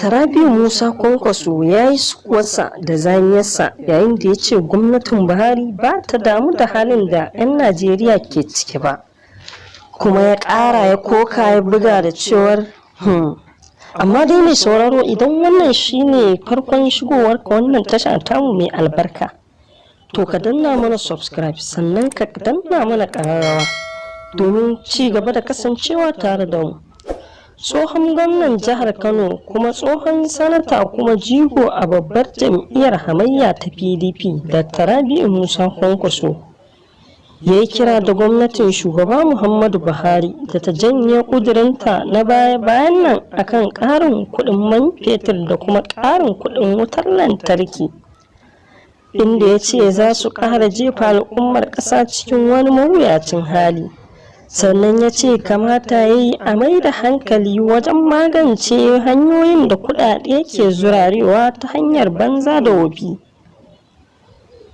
Rabi'u Musa Kwankwaso ya yi sukuwarsa da zamiyarsa yayin da ya ce gwamnatin Buhari ba ta damu da halin da 'yan Najeriya ke ciki ba, kuma ya ƙara ya koka ya buga da cewar amma dai mai sauraro, idan wannan shine farkon shigowarka wannan tasha tamu mai albarka, to ka danna mana subscribe sannan ka danna mana ƙararrawa domin ci gaba da kasancewa tare da mu. Tsohon gwamnan jihar Kano kuma tsohon sanata kuma jigo a babbar jam'iyyar hamayya ta PDP, Dr. Rabi'u Musa Kwankwaso ya yi kira da gwamnatin shugaba Muhammadu Buhari da ta janye ƙudurinta na baya-bayan nan akan ƙarin kuɗin man fetur da kuma ƙarin kuɗin wutar lantarki, inda ya ce za su ƙara jefa al'ummar ƙasa cikin wani mawuyacin hali. Sannan ya ce kamata ya yi a mai da hankali wajen magance hanyoyin da kuɗaɗe ke zurarewa ta hanyar banza da wofi.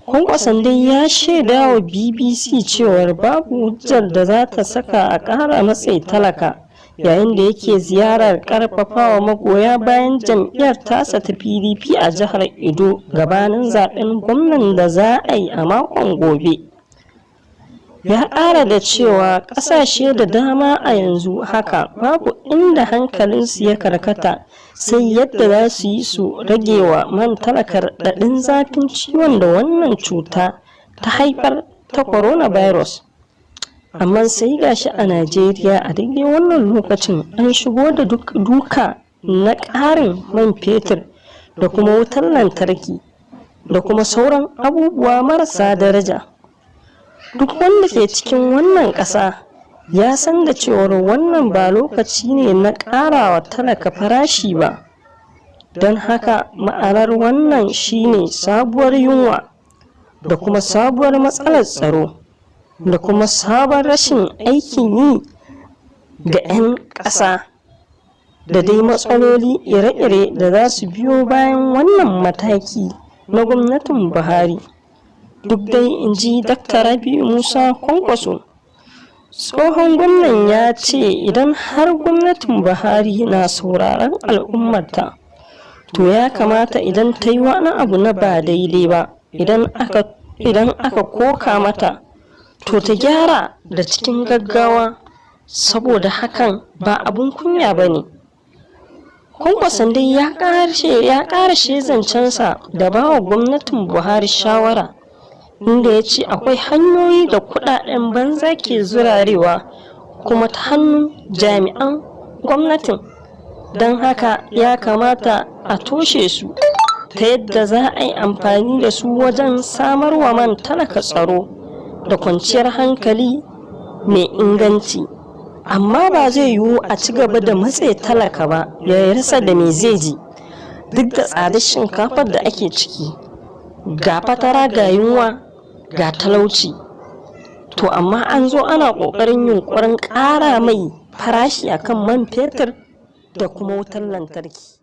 Kwankwason dai ya shaida wa BBC cewar babu hujjar da za ta saka a ƙara matsayi talaka, yayin da yake ziyarar ƙarfafawa magoya bayan jam'iyyar tasa ta PDP a jihar Edo gabanin zaɓen gwamnan da za a yi a makon gobe. Ya ƙara da cewa ƙasashe da dama a yanzu haka babu inda hankalinsu ya karkata sai yadda za su yi su rage wa man talakar raɗaɗin zafin ciwon da wannan cuta ta haifar ta coronavirus. Amma sai gashi a Najeriya a daidai wannan lokacin an shigo da duka na ƙarin man fetur da kuma wutar lantarki da kuma sauran abubuwa marasa daraja. Duk wanda ke cikin wannan ƙasa ya san da cewar wannan ba lokaci ne na ƙarawa talaka farashi ba, don haka ma'anar wannan shine sabuwar yunwa da kuma sabuwar matsalar tsaro da kuma sabon rashin aikin yi ga 'yan ƙasa da dai matsaloli ire-ire da za su biyo bayan wannan mataki na gwamnatin Buhari. Duk dai in ji Dr. Rabi'u Musa Kwankwaso, tsohon gwamnan ya ce idan har gwamnatin Buhari na sauraron al'ummarta, to ya kamata idan ta yi wani abu na ba daidai ba, idan aka koka mata, to ta gyara da cikin gaggawa, saboda hakan ba abun kunya ba ne. Kwankwason dai ya ƙarashe zancensa da ba wa gwamnatin Buhari shawara, inda ya ce akwai hanyoyi da kuɗaɗen banza ke zurarewa kuma ta hannun jami'an gwamnatin, don haka ya kamata a toshe su ta yadda za a yi amfani da su wajen samarwa man talaka tsaro da kwanciyar hankali mai inganci. Amma ba zai yiwu a ci gaba da matse talaka ba ya rasa da me zai ji, duk da tsadar shinkafar da ake ciki, ga fatara, ga yunwa, ga talauci. To amma an zo ana ƙoƙarin yunƙurin ƙara mai farashi akan man fetur da kuma wutar lantarki.